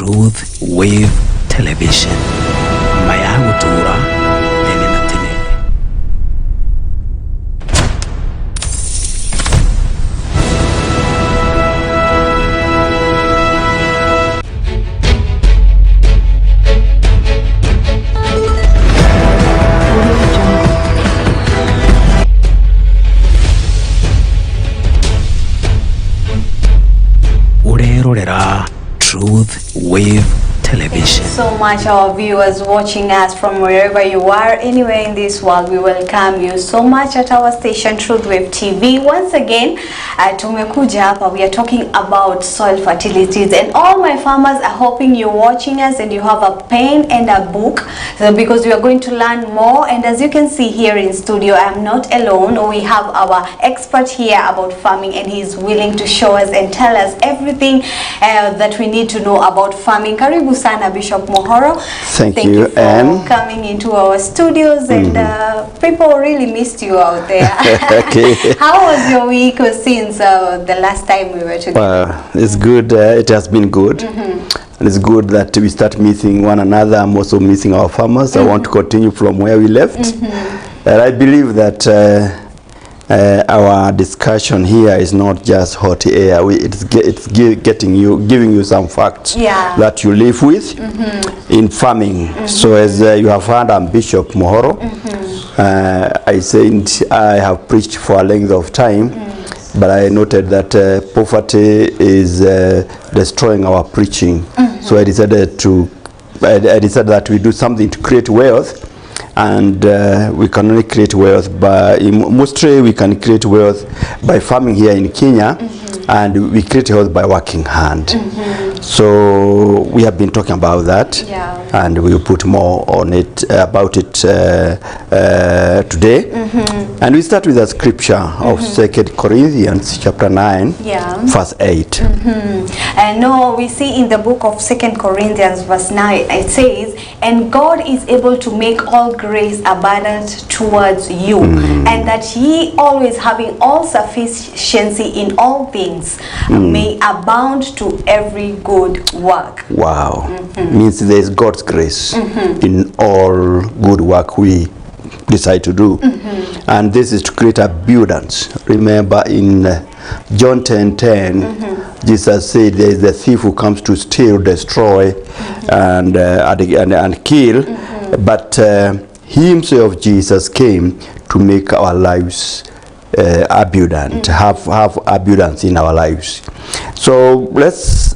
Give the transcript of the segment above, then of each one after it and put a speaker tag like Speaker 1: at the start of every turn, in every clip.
Speaker 1: Truth Wave Television. Uremi Matuura-Ini. Truth Wave Television.
Speaker 2: Thank you so much, our viewers watching us from wherever you are, anywhere in this world. We welcome you so much at our station Truth Wave TV. Once again, tumekuja hapa. We are talking about soil fertilities, and all my farmers are hoping you're watching us and you have a pen and a book, because we are going to learn more. And as you can see here in studio, I am not alone. We have our expert here about farming, and he's willing to show us and tell us everything that we need to know about farming. Karibu sana, Bishop Mohoro.
Speaker 3: Thank you
Speaker 2: for
Speaker 3: Anne.
Speaker 2: Coming into our studios, and people really missed you out there.
Speaker 3: Okay.
Speaker 2: How was your week since the last time we were together?
Speaker 3: Well, it's good. It has been good. And it's good that we start meeting one another. I'm also missing our farmers. I want to continue from where we left. And I believe that our discussion here is not just hot air. It's giving you some facts that you live with in farming. So as you have heard, I'm Bishop Mohoro. I said I have preached for a length of time, but I noted that poverty is destroying our preaching. So I decided that we do something to create wealth. And we can only create wealth mostly we can create wealth by farming here in Kenya, and we create wealth by working hand. So we have been talking about that, and we will put more on it about it today. And we start with a scripture of 2 Corinthians chapter 9, verse 8.
Speaker 2: And no, we see in the book of 2 Corinthians verse 9, it says, "And God is able to make all grace abundant towards you, and that ye always having all sufficiency in all things may abound to every good work."
Speaker 3: Wow. Means there is God's grace in all good work we decide to do. And this is to create abundance. Remember in John 10:10, Jesus said there is the thief who comes to steal, destroy, and kill. But he himself, Jesus, came to make our lives abundant, have abundance in our lives. So let's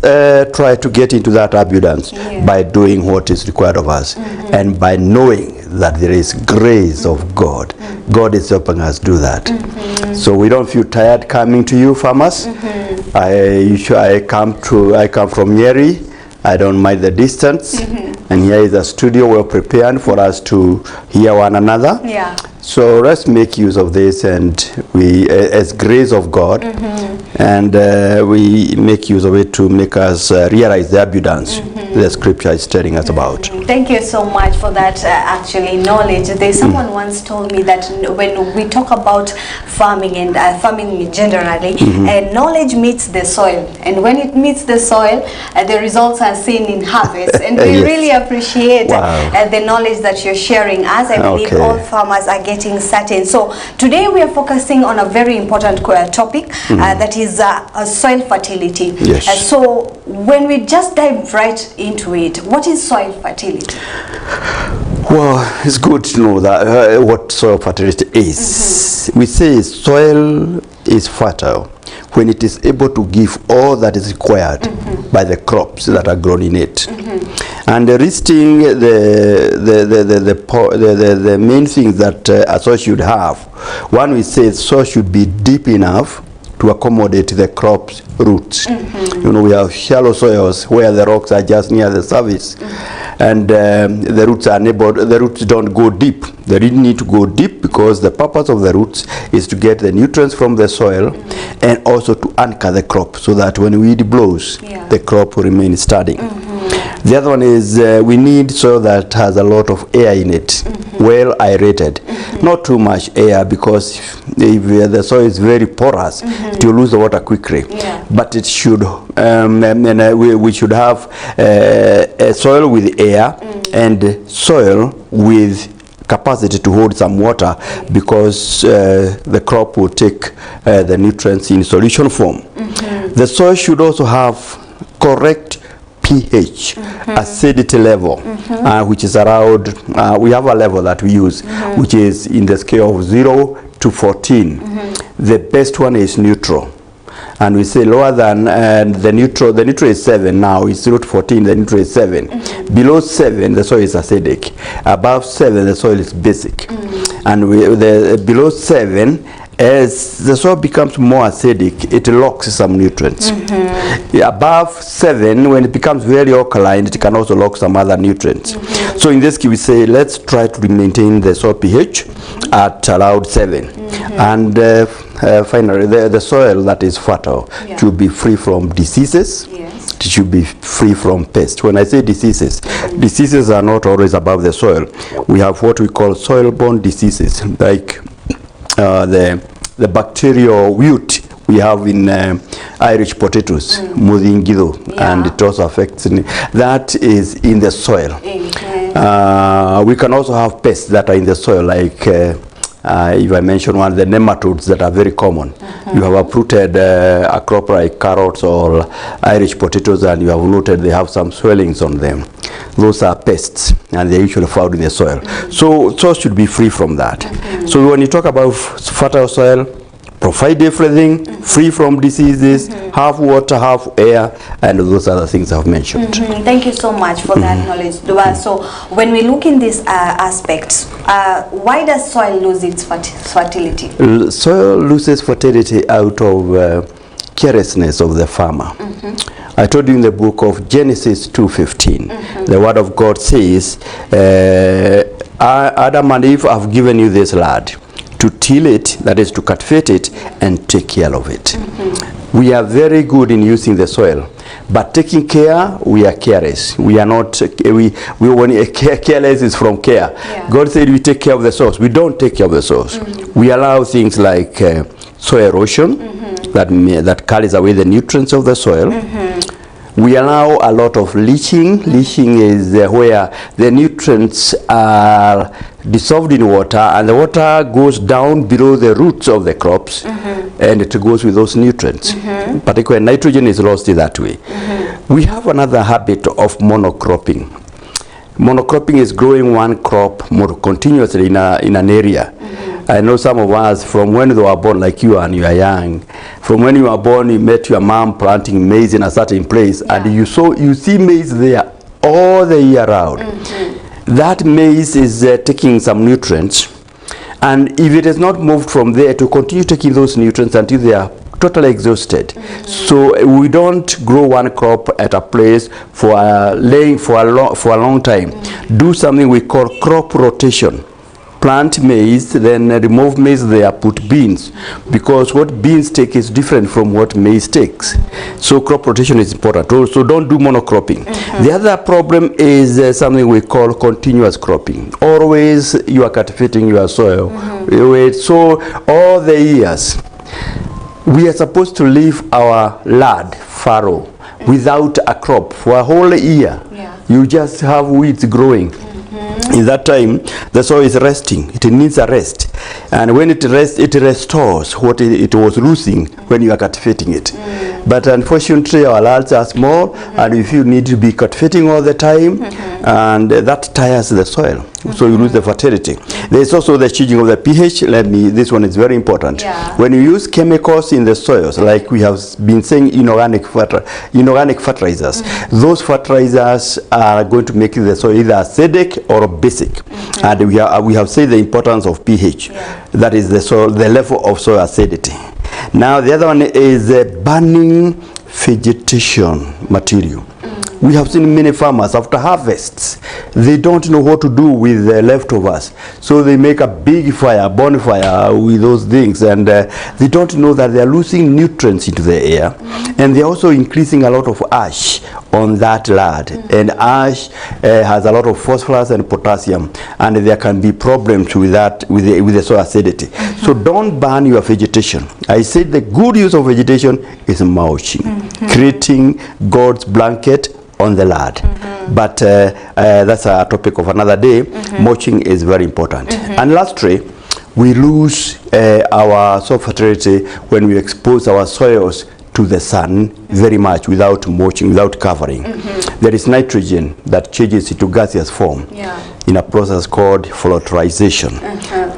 Speaker 3: try to get into that abundance by doing what is required of us, and by knowing that there is grace of God. God is helping us do that. So we don't feel tired coming to you, farmers. I come from Nyeri. I don't mind the distance. And here is a studio well prepared for us to hear one another. So let's make use of this, and we, as grace of God, and we make use of it to make us realize the abundance the scripture is telling us about.
Speaker 2: Thank you so much for that actually knowledge. There's someone once told me that when we talk about farming and farming generally, knowledge meets the soil, and when it meets the soil, the results are seen in harvest. And we really appreciate the knowledge that you're sharing us. I believe all farmers are getting certain. So today we are focusing on a very important topic, that is soil fertility. So when we just dive right into it, what is soil fertility?
Speaker 3: Well, it's good to know that what soil fertility is. We say soil is fertile when it is able to give all that is required by the crops that are grown in it. And listing the main things that a soil should have. One, we say soil should be deep enough to accommodate the crop's roots. You know, we have shallow soils where the rocks are just near the surface, and the roots don't go deep. They really need to go deep, because the purpose of the roots is to get the nutrients from the soil, and also to anchor the crop, so that when wind blows, the crop will remain standing. The other one is we need soil that has a lot of air in it. well aerated, not too much air, because if the soil is very porous, it will lose the water quickly. But it should, we should have a soil with air and soil with capacity to hold some water, because the crop will take the nutrients in solution form. The soil should also have correct pH, acidity level, which is around, we have a level that we use, which is in the scale of 0 to 14. The best one is neutral. And we say lower than the neutral is 7 now, it's 0 to 14, the neutral is 7. Below 7, the soil is acidic. Above 7, the soil is basic. And below 7, as the soil becomes more acidic, it locks some nutrients. Above 7, when it becomes very alkaline, it can also lock some other nutrients. So in this case, we say let's try to maintain the soil pH at around 7. And finally, the soil that is fertile should be free from diseases. It should be free from pests. When I say diseases, diseases are not always above the soil. We have what we call soil-borne diseases, like the bacterial wilt we have in Irish potatoes, Mudingido, and it also affects that is in the soil. We can also have pests that are in the soil, like if I mention one, the nematodes that are very common. You have uprooted a crop like carrots or Irish potatoes, and you have noted they have some swellings on them. Those are pests, and they're usually found in the soil. So soil should be free from that. So when you talk about fertile soil, provide everything, free from diseases, have water, have air, and those other things I've mentioned.
Speaker 2: Thank you so much for that knowledge, Dua. So when we look in these aspects, why does soil lose its fertility?
Speaker 3: Soil loses fertility out of carelessness of the farmer. I told you in the book of Genesis 2:15, the word of God says, Adam and Eve have given you this land to till it, that is to cultivate it and take care of it. We are very good in using the soil, but taking care, we are careless. We are not, when careless is from care. God said we take care of the source. We don't take care of the source. We allow things like soil erosion, that carries away the nutrients of the soil. We allow a lot of leaching. Leaching is where the nutrients are dissolved in water, and the water goes down below the roots of the crops, and it goes with those nutrients. Particularly nitrogen is lost in that way. We have another habit of monocropping. Monocropping is growing one crop more continuously in an area. I know some of us, from when they were born, like you and you are young, from when you were born, you met your mom planting maize in a certain place, and you see maize there all the year round. That maize is taking some nutrients, and if it is not moved from there, to continue taking those nutrients until they are totally exhausted. So we don't grow one crop at a place for a long time. Do something we call crop rotation. Plant maize, then remove maize there, put beans, because what beans take is different from what maize takes. So crop rotation is important. Also, don't do monocropping. The other problem is something we call continuous cropping. Always you are cultivating your soil. So all the years, we are supposed to leave our land fallow without a crop for a whole year. You just have weeds growing. In that time, the soil is resting. It needs a rest. And when it rests, it restores what it was losing when you are cultivating it. But unfortunately, our lands are small, and if you need to be cultivating all the time, and that tires the soil. So you lose the fertility. There's also the changing of the pH. This one is very important. When you use chemicals in the soils, like we have been saying, inorganic fertilizers, those fertilizers are going to make the soil either acidic or basic. And we have said the importance of pH. That is the level of soil acidity. Now the other one is burning vegetation material. We have seen many farmers after harvests, they don't know what to do with the leftovers. So they make a big fire, bonfire with those things, and they don't know that they are losing nutrients into the air, and they're also increasing a lot of ash on that land. And ash has a lot of phosphorus and potassium, and there can be problems with that, with the soil acidity. So don't burn your vegetation. I said the good use of vegetation is mulching, creating God's blanket on the land. But that's a topic of another day. Mulching is very important. And lastly, we lose our soil fertility when we expose our soils to the sun very much without mulching, without covering. There is nitrogen that changes into gaseous form in a process called flocculation.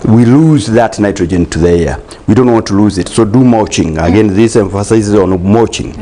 Speaker 3: We lose that nitrogen to the air. We don't want to lose it, so do mulching. Again, this emphasizes on mulching.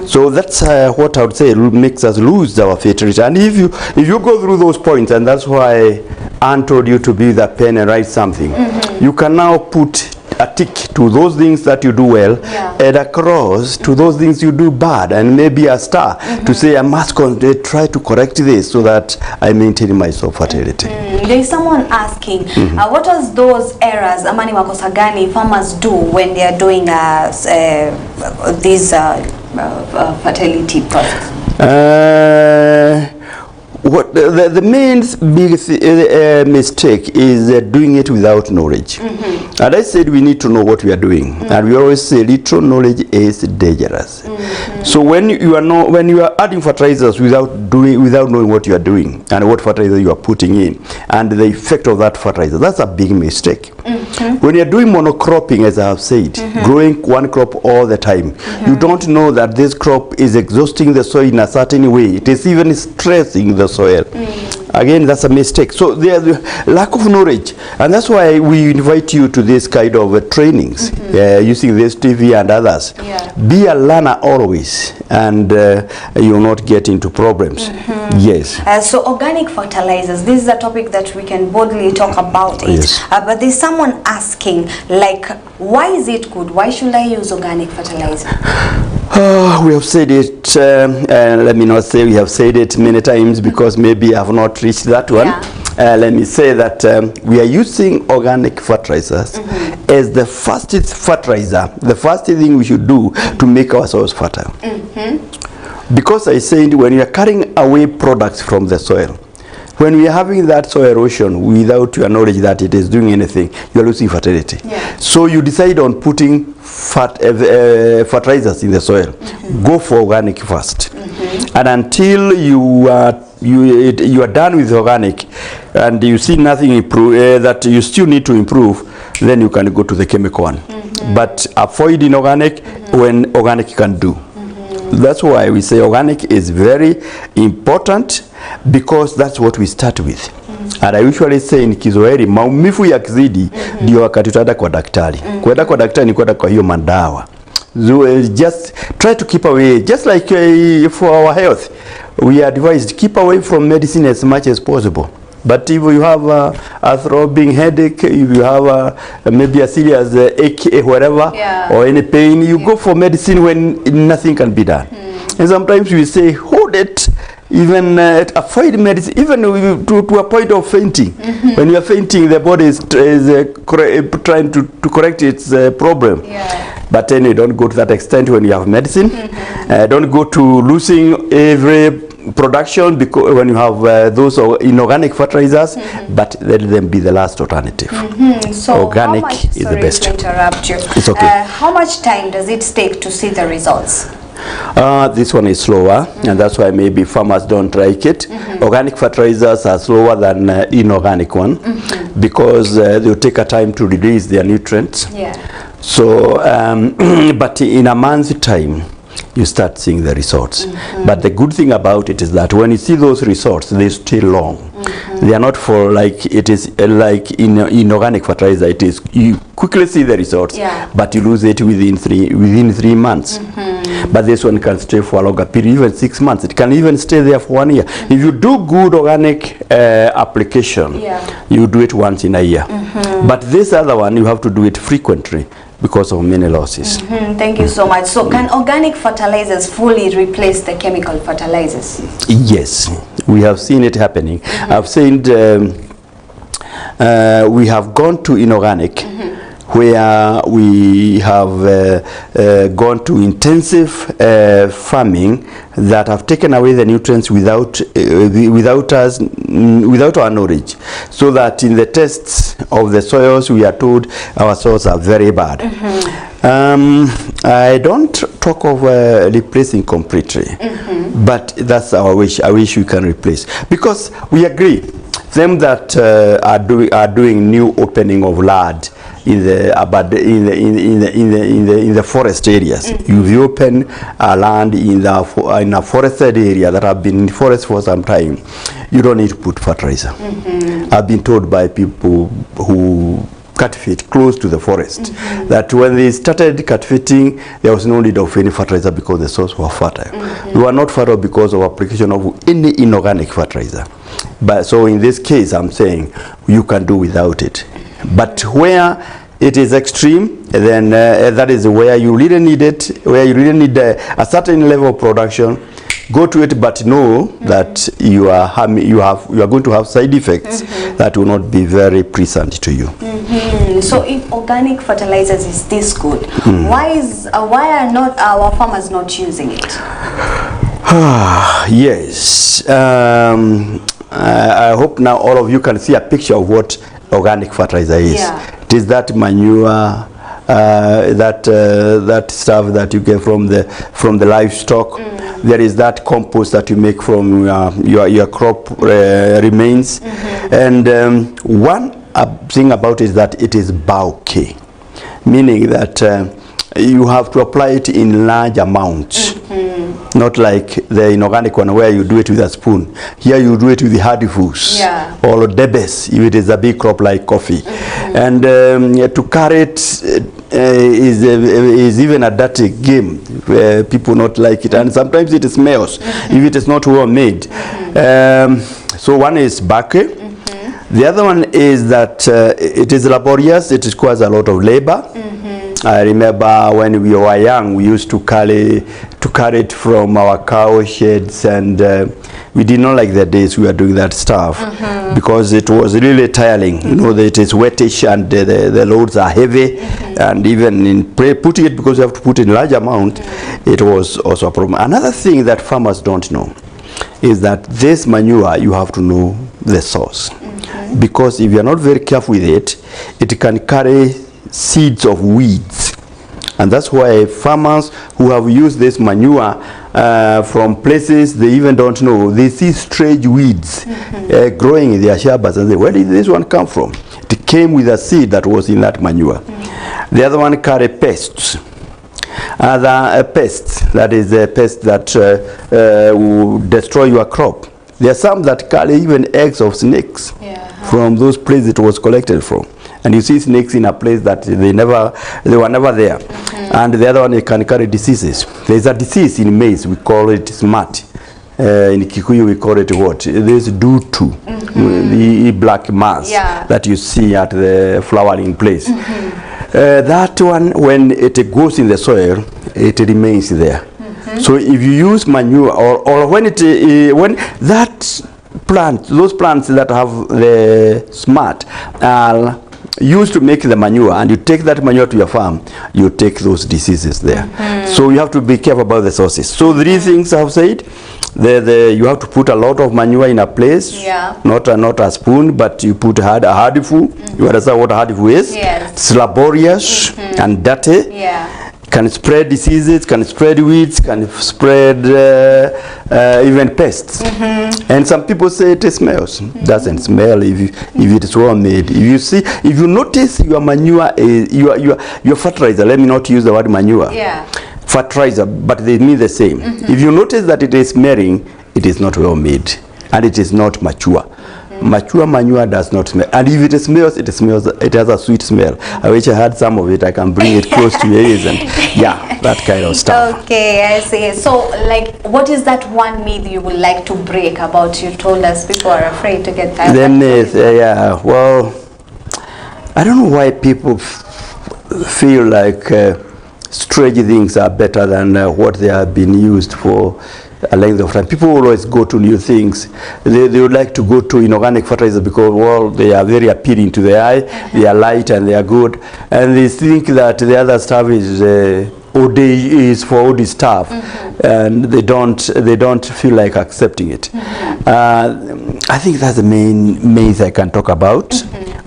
Speaker 3: So that's what I would say makes us lose our fertility. And if you go through those points, and that's why Anne told you to be with a pen and write something, you can now put a tick to those things that you do well, and a cross to those things you do bad, and maybe a star to say I must try to correct this so that I maintain my soil fertility.
Speaker 2: There is someone asking, what was those errors, amani makosa gani farmers do when they are doing these fertility process?
Speaker 3: What the main biggest mistake is doing it without knowledge. And I said we need to know what we are doing, and we always say little knowledge is dangerous. So when you are adding fertilizers without knowing what you are doing and what fertilizer you are putting in and the effect of that fertilizer, that's a big mistake. When you are doing monocropping, as I have said, growing one crop all the time, you don't know that this crop is exhausting the soil in a certain way. It is even stressing the soil. Again, that's a mistake. So there's lack of knowledge, and that's why we invite you to this kind of trainings, using this TV and others. Be a learner always, and you will not get into problems. Yes.
Speaker 2: So organic fertilizers, this is a topic that we can boldly talk about it. But there's someone asking, like, why is it good? Why should I use organic fertilizer?
Speaker 3: We have said it, let me not say we have said it many times, because maybe I have not reached that one. Let me say that we are using organic fertilizers as the fastest fertilizer, the first thing we should do to make our soils fertile. Because I said when you are carrying away products from the soil, when we are having that soil erosion without your knowledge that it is doing anything, you are losing fertility. So you decide on putting fertilizers in the soil. Go for organic first. And until you are done with organic and you see nothing improve, that you still need to improve, then you can go to the chemical one. But avoid inorganic when organic can do. That's why we say organic is very important, because that's what we start with. And I usually say in Kiswahili, maumivu ya kizidi ndio wakati utaenda kwa daktari. Kwenda kwa daktari ni kwenda kwa hiyo madawa. So just try to keep away, just like for our health, we are advised keep away from medicine as much as possible. But if you have a throbbing headache, if you have maybe a serious ache, whatever, or any pain, you go for medicine when nothing can be done. And sometimes we say, hold it, even avoid medicine, even to a point of fainting. When you are fainting, the body is trying to correct its problem. But then you don't go to that extent when you have medicine. Don't go to losing every production because when you have those inorganic fertilizers, but let them be the last alternative.
Speaker 2: So
Speaker 3: organic is the best.
Speaker 2: To interrupt you.
Speaker 3: It's okay.
Speaker 2: How much time does it take to see the results?
Speaker 3: This one is slower, and that's why maybe farmers don't like it. Organic fertilizers are slower than inorganic one, because they'll take a time to release their nutrients. So, but in a month's time, you start seeing the results. But the good thing about it is that when you see those results, they stay long. They are not for like it is like in organic fertilizer. It is you quickly see the results, but you lose it within three months. But this one can stay for a longer period, even 6 months. It can even stay there for 1 year. If you do good organic application, you do it once in a year. But this other one, you have to do it frequently. because of many losses.
Speaker 2: Thank you so much. So can organic fertilizers fully replace the chemical fertilizers?
Speaker 3: Yes, we have seen it happening. I've seen we have gone to inorganic, where we have gone to intensive farming that have taken away the nutrients without our knowledge, so that in the tests of the soils we are told our soils are very bad. I don't talk of replacing completely, but that's our wish. I wish we can replace, because we agree them that are doing new opening of land in the forest areas. You open land in a forested area that have been in forest for some time. You don't need to put fertilizer. I've been told by people who cultivate close to the forest that when they started cultivating, there was no need of any fertilizer because the soils were fertile. We were not fertile because of application of any inorganic fertilizer. But so in this case, I'm saying you can do without it. But where it is extreme, then that is where you really need it, where you really need a certain level of production. Go to it, but know that you are going to have side effects that will not be very pleasant to you.
Speaker 2: So if organic fertilizers is this good, why are not our farmers not using it?
Speaker 3: Yes, I hope now all of you can see a picture of what organic fertilizer is. It is that manure, that stuff that you get from the livestock. There is that compost that you make from your crop remains, and one thing about it is that it is bulky, meaning that you have to apply it in large amounts. Not like the inorganic one where you do it with a spoon. Here you do it with the handfuls or debes if it is a big crop like coffee. And to carry it is even a dirty game where people not like it, and sometimes it smells if it is not well made. So one is bulky. The other one is that it is laborious. It requires a lot of labor. I remember when we were young, we used to carry it from our cow sheds, and we did not like the days we were doing that stuff because it was really tiring. You know, that it is wettish and the loads are heavy, and even in putting it, because you have to put in large amount, it was also a problem. Another thing that farmers don't know is that this manure, you have to know the source, because if you are not very careful with it, it can carry seeds of weeds, and that's why farmers who have used this manure from places they even don't know, they see strange weeds growing in their shabas and say, where did this one come from? It came with a seed that was in that manure. The other one carry pests. Other pests, that is a pest that will destroy your crop. There are some that carry even eggs of snakes from those places it was collected from. And you see snakes in a place that they were never there. And the other one, they can carry diseases. There is a disease in maize, we call it smart. In Kikuyu we call it what? There's dutu, the black mass that you see at the flowering place. That one, when it goes in the soil, it remains there. So if you use manure, or when that plant, those plants that have the smart are used to make the manure, and you take that manure to your farm, you take those diseases there. So you have to be careful about the sources. So three things I've said. You have to put a lot of manure in a place, not a spoon, but you put a handful. You understand what a handful is? It's laborious and dirty. Can spread diseases, can spread weeds, can spread even pests. And some people say it smells. Doesn't smell if it is well made. If you notice your manure, your fertilizer, let me not use the word manure. Fertilizer, but they mean the same. If you notice that it is smelling, it is not well made, and it is not mature. Mature manure does not smell, and if it smells, it has a sweet smell. I wish I had some of it. I can bring it close to your ears, and that kind of stuff.
Speaker 2: Okay, I see. So, like, what is that one myth you would like to break about? You told us people are afraid to get that.
Speaker 3: Then, well, I don't know why people feel like strange things are better than what they have been used for a length of time. People always go to new things. They would like to go to inorganic fertilizers because, well, they are very appealing to the eye, they are light and they are good, and they think that the other stuff is for OD stuff, and they don't feel like accepting it. I think that's the main thing I can talk about,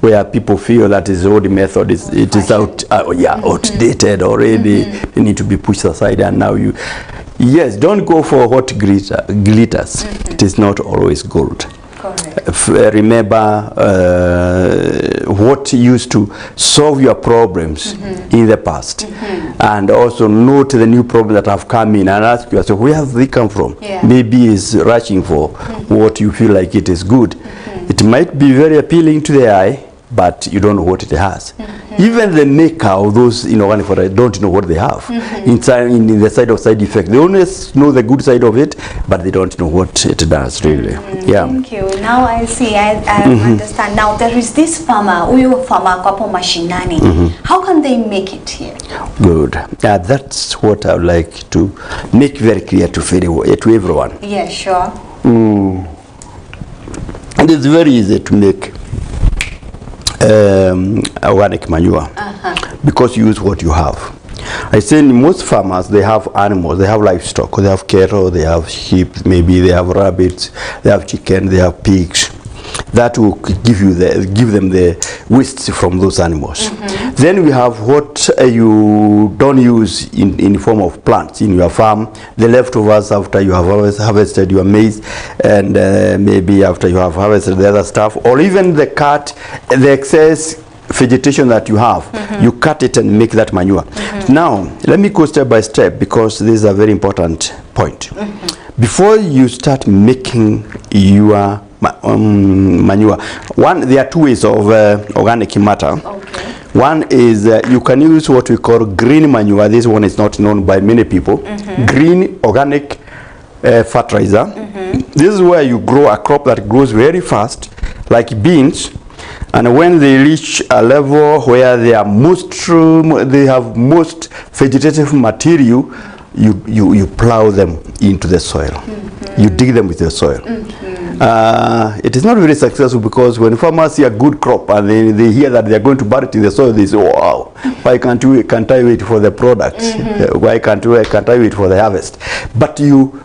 Speaker 3: where people feel that is OD method is outdated already. They need to be pushed aside, and now yes, don't go for what glitters. It is not always gold. Remember what used to solve your problems in the past, and also note the new problems that have come in, and ask yourself, where have they come from? Maybe it's rushing for what you feel like it is good. It might be very appealing to the eye, but you don't know what it has. Even the maker of those inorganic fertilizers don't know what they have inside, in the side of side effect. They only know the good side of it, but they don't know what it does really. Yeah.
Speaker 2: Thank you. Now I see. I understand. Now there is this farmer, uyo farmer kwapo mashinani. How can they make it here?
Speaker 3: Good. That's what I would like to make very clear to everyone.
Speaker 2: Yeah, sure.
Speaker 3: And it's very easy to make organic manure because you use what you have. I say most farmers, they have animals, they have livestock, they have cattle, they have sheep, maybe they have rabbits, they have chicken, they have pigs. That will give them the waste from those animals. Then we have what you don't use in form of plants in your farm, the leftovers after you have harvested your maize, and maybe after you have harvested the other stuff, or even the excess vegetation that you have, you cut it and make that manure. Now, let me go step by step, because this is a very important point. Before you start making your manure, there are two ways of organic matter. One is you can use what we call green manure. This one is not known by many people. Green organic fertilizer. This is where you grow a crop that grows very fast, like beans, and when they reach a level where they have most vegetative material, you plow them into the soil. You dig them with the soil. It is not very successful, because when farmers see a good crop and they hear that they are going to bury it in the soil, they say, oh, wow, why can't I wait for the products? Why can't I wait for the harvest? But you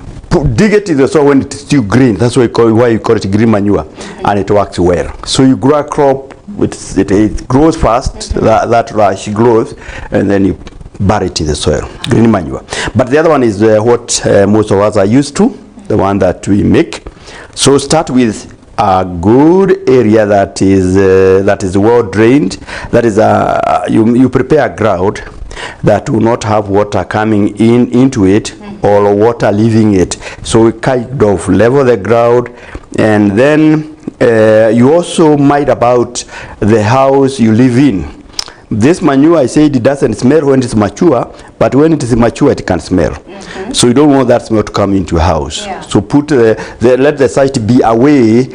Speaker 3: dig it in the soil when it is still green. That's why you call it green manure, and it works well. So you grow a crop, it grows fast, that rush grows, and then you bury it in the soil, green manure. But the other one is what most of us are used to, the one that we make. So start with a good area that is well drained. That is you prepare a ground that will not have water coming into it or water leaving it. So we kind of level the ground, and then you also mind about the house you live in. This manure, I said, it doesn't smell when it's mature, but when it is mature, it can smell. So you don't want that smell to come into your house. So let the site be away.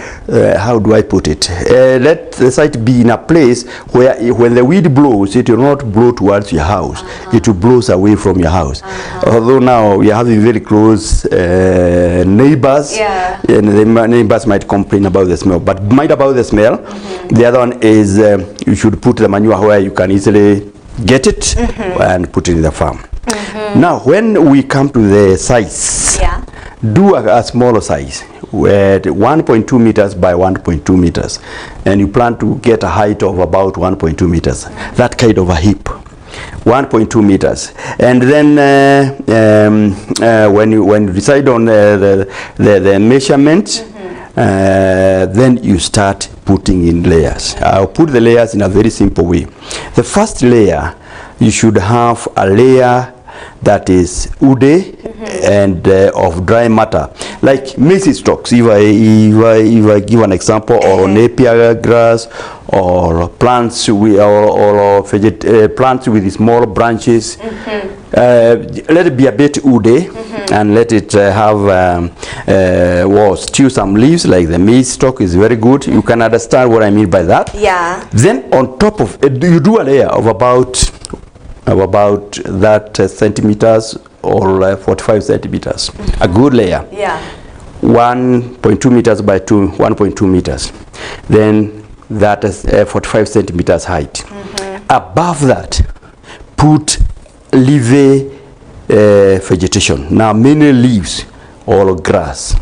Speaker 3: How do I put it? Let the site be in a place where when the wind blows, it will not blow towards your house. It will blow away from your house. Although now we are having very close neighbors, and the neighbors might complain about the smell. But mind about the smell. The other one is you should put the manure where you can easily get it and put it in the farm. Now, when we come to the size, do a smaller size, where 1.2 meters by 1.2 meters, and you plan to get a height of about 1.2 meters. That kind of a heap, 1.2 meters, and then when you decide on the measurement. Then you start putting in layers. I'll put the layers in a very simple way. The first layer, you should have a layer that is wood and of dry matter, like maize stalks. If I give an example, or napier grass, or plants plants with small branches. Let it be a bit woody, and let it have still some leaves, like the maize stalk is very good. You can understand what I mean by that. Then on top of it, you do a layer of about of about that centimeters or 45 centimeters. A good layer.
Speaker 2: Yeah.
Speaker 3: 1.2 meters by 1.2 meters. Then that is 45 centimeters height. Above that, put leafy vegetation. Now, many leaves or grass.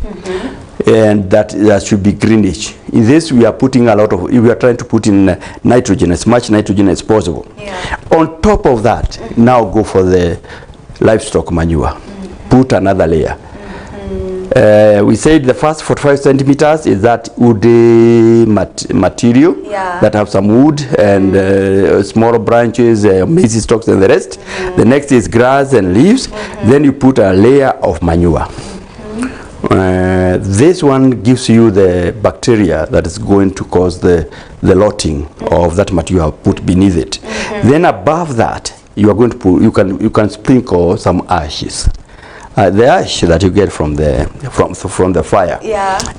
Speaker 3: And that should be greenish. In this, we are putting a lot of, we are trying to put in nitrogen, as much nitrogen as possible.
Speaker 2: Yeah.
Speaker 3: On top of that, now go for the livestock manure. Put another layer. We said the first 45 centimeters is that woody material that have some wood and small branches, maize stalks and the rest. The next is grass and leaves. Then you put a layer of manure. This one gives you the bacteria that is going to cause the lotting of that material put beneath it. Then above that, you are going to put, you can sprinkle some ashes. The ash that you get from the fire,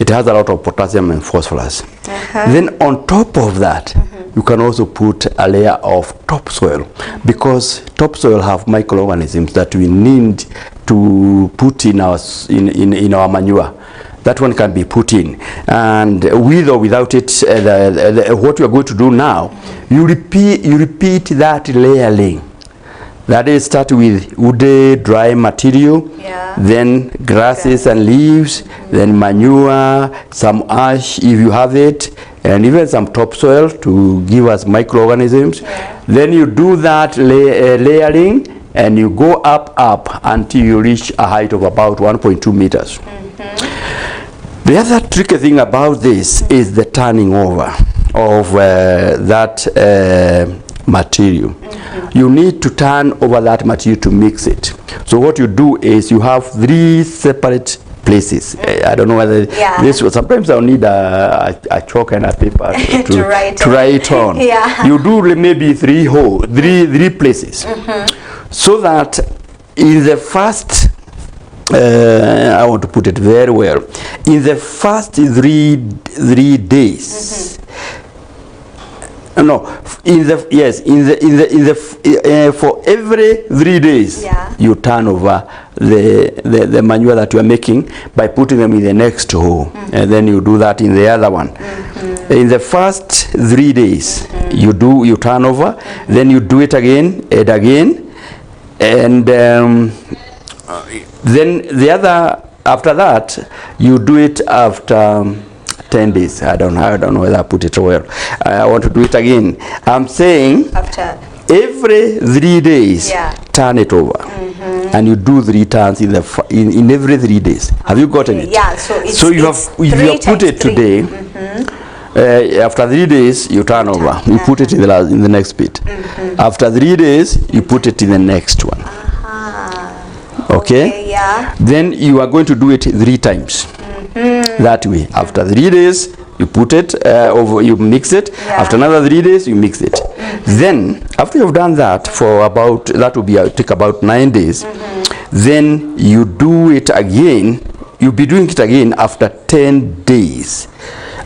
Speaker 3: it has a lot of potassium and phosphorus. Then on top of that, you can also put a layer of topsoil, because topsoil have microorganisms that we need to put in our manure. That one can be put in, and with or without it, what you are going to do now, you repeat that layering. That is, start with woody, dry material, then grasses and leaves, then manure, some ash if you have it, and even some topsoil to give us microorganisms. Then you do that layering, and you go up until you reach a height of about 1.2 meters. The other tricky thing about this is the turning over of that material. You need to turn over that material to mix it. So what you do is you have 3 separate places. I don't know whether this was, sometimes I'll need a chalk and a paper to write on. You do maybe 3 places. So that in the first, I want to put it very well, in the first 3 days, for every 3 days, you turn over the manure that you are making by putting them in the next hole, and then you do that in the other one. In the first 3 days, you turn over, then you do it again and again, and then the other, after that, you do it after 10 days. I don't know whether I put it well. I want to do it again. I'm saying after every 3 days, turn it over, and you do 3 turns in every 3 days. Have you gotten it?
Speaker 2: Yeah. So
Speaker 3: you have put it today. After 3 days, you turn over. You put it in the next bit. After 3 days, you put it in the next one. Okay. Then you are going to do it 3 times. That way, after 3 days, you put it over, you mix it. After another 3 days, you mix it. Then, after you've done that for about, that will take about 9 days. Then you do it again. You'll be doing it again after 10 days,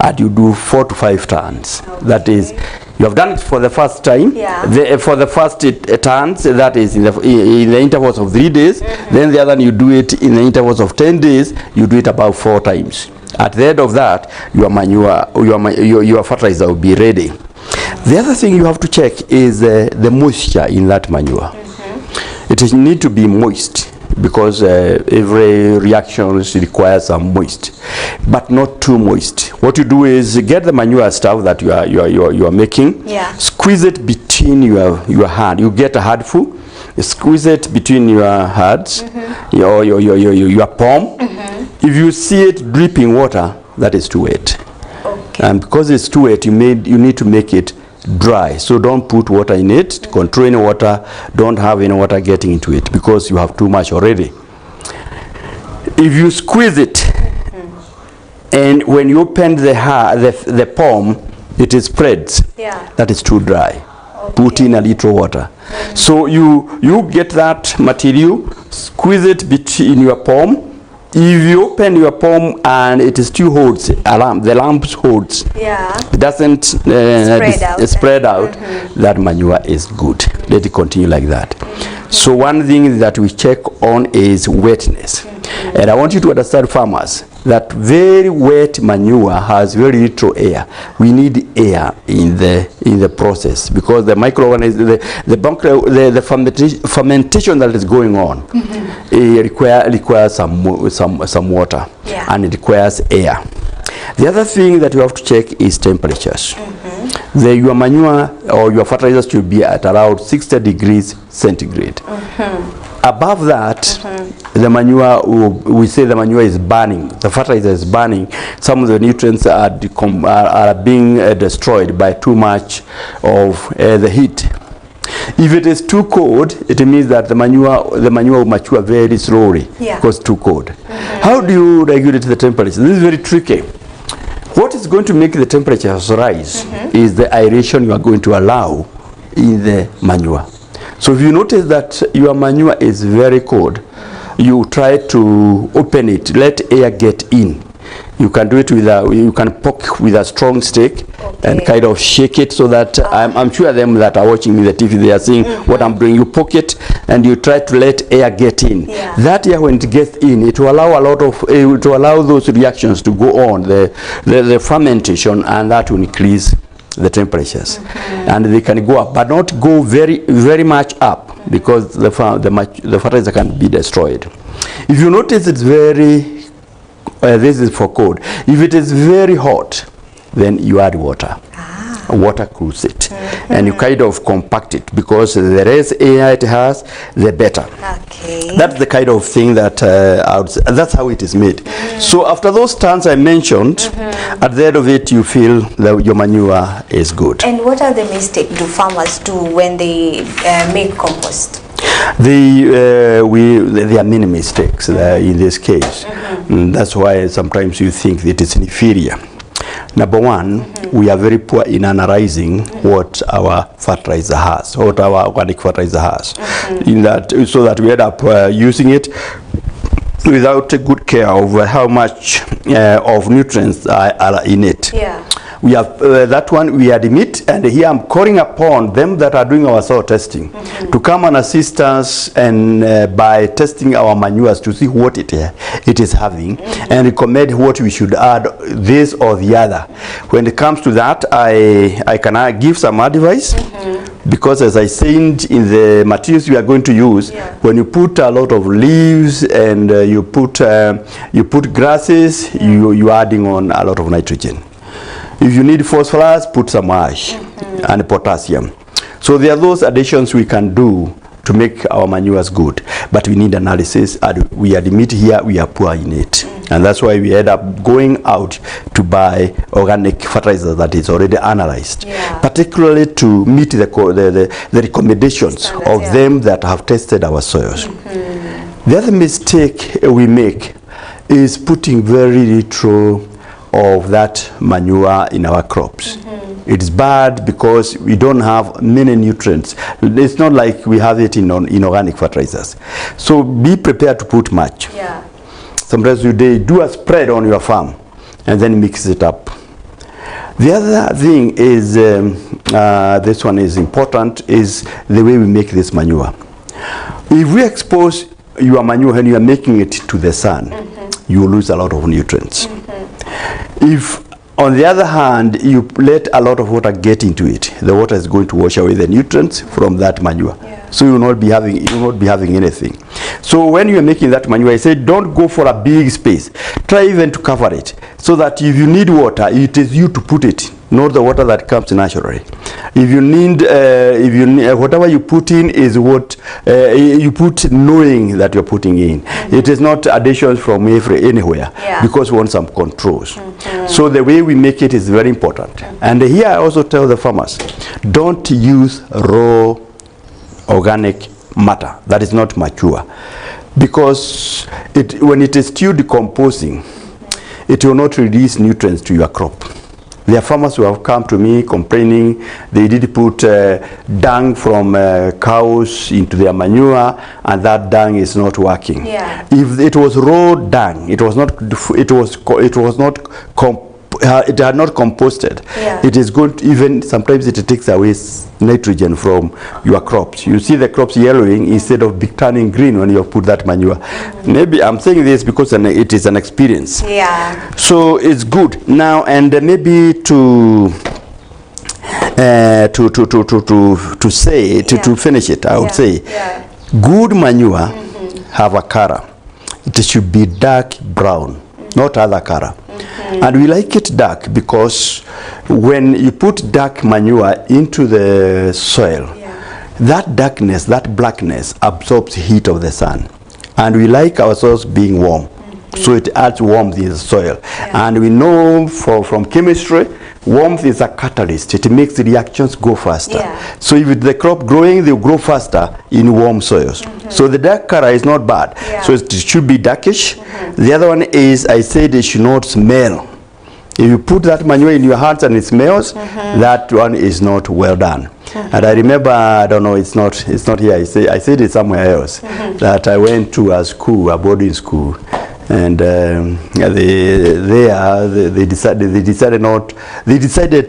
Speaker 3: and you do 4 to 5 turns. That is, you have done it for the first time. For the first turns, that is in the intervals of 3 days. Then the other one, you do it in the intervals of 10 days. You do it about 4 times. At the end of that, your manure, your fertilizer will be ready. The other thing you have to check is the moisture in that manure. It need to be moist, because every reaction requires some moist, but not too moist. What you do is get the manure stuff that you are making, squeeze it between your hand. You get a handful, squeeze it between your hands, your palm. If you see it dripping water, that is too wet. And because it's too wet, you need to make it dry. So don't put water in it. Control any water. Don't have any water getting into it, because you have too much already. If you squeeze it, and when you open the palm, it spreads. That is too dry. Put in a little water. So you get that material, squeeze it between your palm, If you open your palm and it is still holds, the lump holds, it doesn't spread out, that manure is good. Let it continue like that. So one thing that we check on is wetness. And I want you to understand, farmers, that very wet manure has very little air. We need air in the process, because the microorganisms, the fermentation that is going on, it requires some water, and it requires air. The other thing that you have to check is temperatures. Your manure or your fertilizers should be at around 60 degrees centigrade. Above that, the manure, we say the manure is burning, the fertilizer is burning. Some of the nutrients are being destroyed by too much of the heat. If it is too cold, it means that the manure will mature very slowly, because it's too cold. How do you regulate the temperature? This is very tricky. What is going to make the temperatures rise is the aeration you are going to allow in the manure. So if you notice that your manure is very cold, you try to open it, let air get in. You can do it with you can poke with a strong stick and kind of shake it, so that I'm sure them that are watching me the TV, they are seeing what I'm doing. You poke it and you try to let air get in. That air, when it gets in, it will allow it will allow those reactions to go on, the fermentation, and that will increase the temperatures, and they can go up, but not go very much up, because the fertilizer can be destroyed. If you notice, it's very this is for cold. If it is very hot, then you add water. Water cools it, and you kind of compact it, because the less air it has, the better. That's the kind of thing that that's how it is made. So after those turns I mentioned, at the end of it, you feel that your manure is good.
Speaker 2: And what are the mistakes do farmers do when they make compost?
Speaker 3: There are many mistakes in this case. That's why sometimes you think it is inferior. Number one, we are very poor in analyzing what our fertilizer has, what our organic fertilizer has, so that we end up using it without a good care of how much of nutrients are in it. We have that one, we admit, and here I'm calling upon them that are doing our soil testing to come and assist us, and by testing our manures to see what it is having, and recommend what we should add, this or the other. When it comes to that, I can give some advice, because as I said in the materials we are going to use, when you put a lot of leaves and you put grasses, you're adding on a lot of nitrogen. If you need phosphorus, put some ash and potassium. So there are those additions we can do to make our manures good, but we need analysis, and we admit here we are poor in it. And that's why we end up going out to buy organic fertilizer that is already analyzed, particularly to meet the recommendations of them that have tested our soils. The other mistake we make is putting very little of that manure in our crops. It's bad because we don't have many nutrients. It's not like we have it in organic fertilizers. So be prepared to put much. Sometimes you do a spread on your farm and then mix it up. The other thing is, this one is important, is the way we make this manure. If we expose your manure when you are making it to the sun, you lose a lot of nutrients. If, on the other hand, you let a lot of water get into it, the water is going to wash away the nutrients from that manure. So you will not be having anything. So when you are making that manure, I say don't go for a big space. Try even to cover it, so that if you need water, it is you to put it, not the water that comes naturally. If you need, whatever you put in is what you put, knowing that you're putting in. It is not additions from anywhere, because we want some controls. So the way we make it is very important. And here I also tell the farmers, don't use raw organic matter that is not mature, because when it is still decomposing, it will not release nutrients to your crop. There are farmers who have come to me complaining they did put dung from cows into their manure, and that dung is not working.
Speaker 2: Yeah.
Speaker 3: If it was raw dung, it had not composted.
Speaker 2: Yeah.
Speaker 3: It is good. Even sometimes it takes away nitrogen from your crops. You see the crops yellowing instead of turning green when you put that manure. Maybe I'm saying this because it is an experience.
Speaker 2: Yeah.
Speaker 3: So it's good now, and maybe to finish it, I would say good manure have a color. It should be dark brown, not other color. And we like it dark because when you put dark manure into the soil, that darkness, that blackness absorbs heat of the sun. And we like our soils being warm. So it adds warmth in the soil. And we know from chemistry, warmth is a catalyst. It makes the reactions go faster. So if the crop growing, they will grow faster in warm soils. So the dark color is not bad. So it should be darkish. The other one is, I said it should not smell. If you put that manure in your hands and it smells, that one is not well done. And I remember, I don't know, it's not here. I said it somewhere else, that I went to a school, a boarding school, and they decided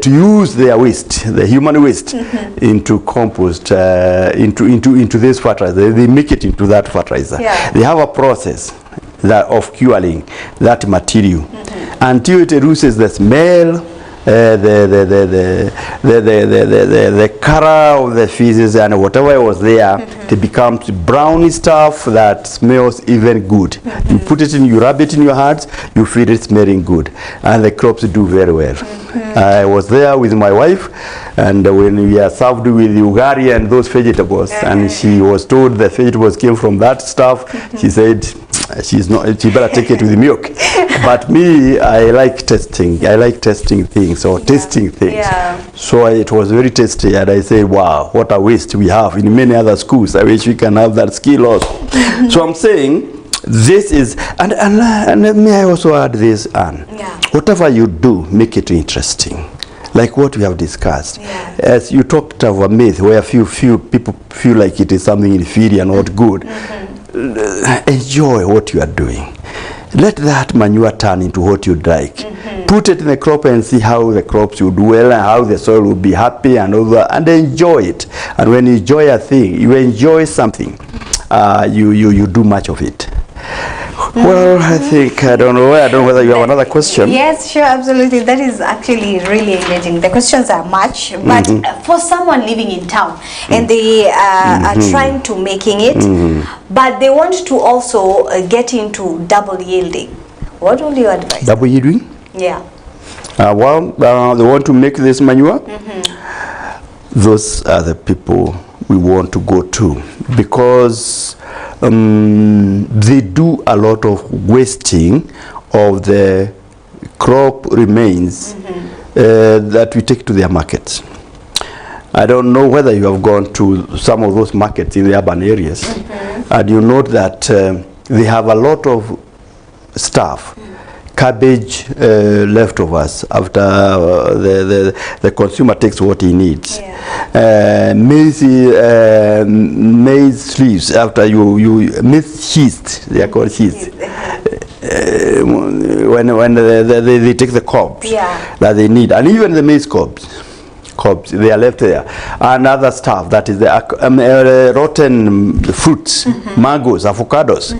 Speaker 3: to use their waste, the human waste, into compost, into this fertilizer. They make it into that fertilizer. They have a process of curing that material until it loses the smell, the color of the feces, and whatever was there, it becomes browny stuff that smells even good. You put it in, you rub it in your hands, you feel it smelling good, and the crops do very well. I was there with my wife, and when we are served with ugari and those vegetables, and she was told the vegetables came from that stuff, she said she better take it with milk. But me, I like testing. I like testing things or tasting things. So it was very tasty, and I say, wow, what a waste we have in many other schools. I wish we can have that skill also. So I'm saying, this is, and may I also add this, Anne? Whatever you do, make it interesting. Like what we have discussed. As you talked of a myth where few people feel like it is something inferior, not good. Enjoy what you are doing. Let that manure turn into what you'd like. Put it in the crop and see how the crops will do well and how the soil will be happy and all that, and enjoy it. And when you enjoy a thing, you enjoy something, you do much of it. Well, I think, I don't know whether you have another question.
Speaker 2: Yes, sure, absolutely. That is actually really engaging. The questions are much, but for someone living in town and they are trying to making it, but they want to also get into double yielding, what will you advise?
Speaker 3: Double yielding?
Speaker 2: Yeah.
Speaker 3: They want to make this manure. Those are the people we want to go to, because they do a lot of wasting of the crop remains that we take to their markets. I don't know whether you have gone to some of those markets in the urban areas, and you note that they have a lot of stuff, cabbage leftovers after the consumer takes what he needs. Maize leaves after maize schist, they are called schist. When they take the cobs that they need, and even the maize cobs, they are left there, and other stuff that is the rotten fruits, mangoes, avocados,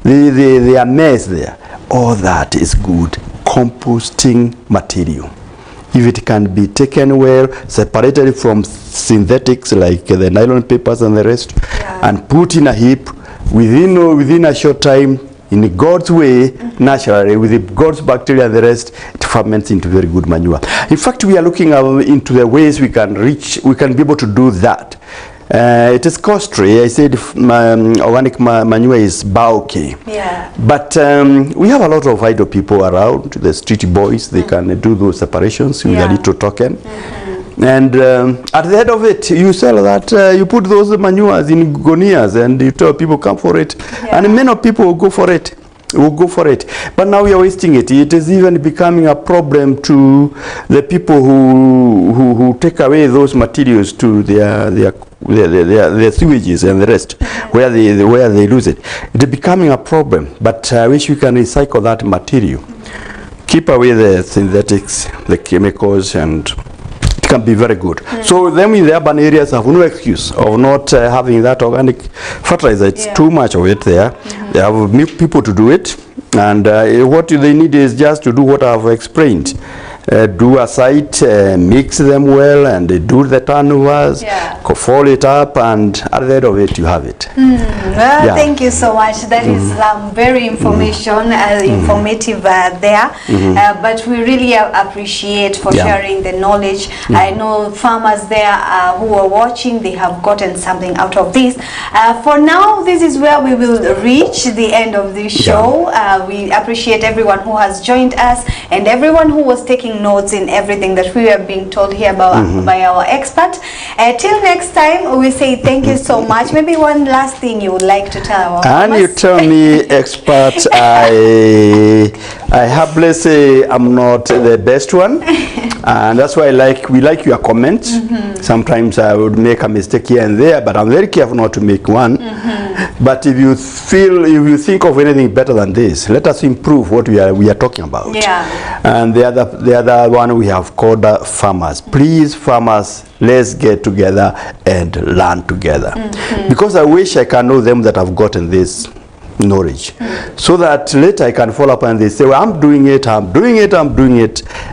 Speaker 3: they are maize there. All that is good composting material. If it can be taken well, separated from synthetics like the nylon papers and the rest, and put in a heap within a short time, in God's way, naturally, with God's bacteria and the rest, it ferments into very good manure. In fact, we are looking into the ways we can be able to do that. It is costly. I said organic manure is okay. But we have a lot of idle people around, the street boys. They can do those separations with a little token. And at the end of it, you sell that, you put those manures in gonias and you tell people come for it. And many people will go for it. we'll go for it. But now we are wasting it. It is even becoming a problem to the people who take away those materials to their sewages and the rest, where they lose it. It is becoming a problem. But I wish we can recycle that material. Keep away the synthetics, the chemicals, and it can be very good. So them in the urban areas have no excuse of not having that organic fertilizer. It's too much of it there. They have people to do it, and what they need is just to do what I have explained. Do a site, mix them well, and do the turnovers, fold it up, and at the end of it, you have it.
Speaker 2: Well, thank you so much. That is very informative there. But we really appreciate for sharing the knowledge. I know farmers there who are watching, they have gotten something out of this. For now, this is where we will reach the end of this show. We appreciate everyone who has joined us and everyone who was taking notes in everything that we are being told here about by our expert. Till next time, we say thank you so much. Maybe one last thing you would like to tell our
Speaker 3: And you tell me, expert, I humbly say I'm not the best one, and that's why we like your comments. Sometimes I would make a mistake here and there, but I'm very careful not to make one. But if you think of anything better than this, let us improve what we are talking about. And the other one we have called farmers. Please, farmers, let's get together and learn together. Because I wish I can know them that have gotten this knowledge, so that later I can follow up and they say, well, I'm doing it,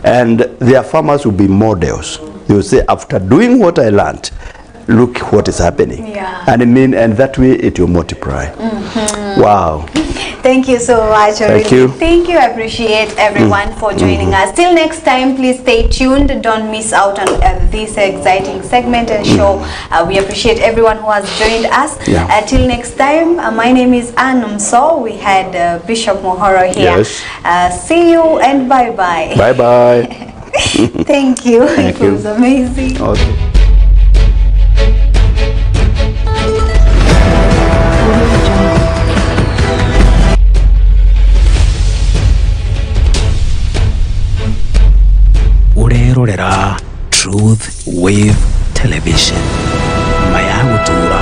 Speaker 3: and their farmers will be models. They will say, after doing what I learned, look what is happening. And that way it will multiply. Wow.
Speaker 2: Thank you so much.
Speaker 3: Thank you.
Speaker 2: Thank you. I appreciate everyone for joining us. Till next time, please stay tuned. Don't miss out on this exciting segment and show. We appreciate everyone who has joined us. Till next time, my name is Anum. So we had Bishop Mohoro here. See you and bye-bye.
Speaker 3: Bye-bye.
Speaker 2: Thank you. It was amazing.
Speaker 3: Okay.
Speaker 1: Urerorera Truth Wave Television. Maya Matuura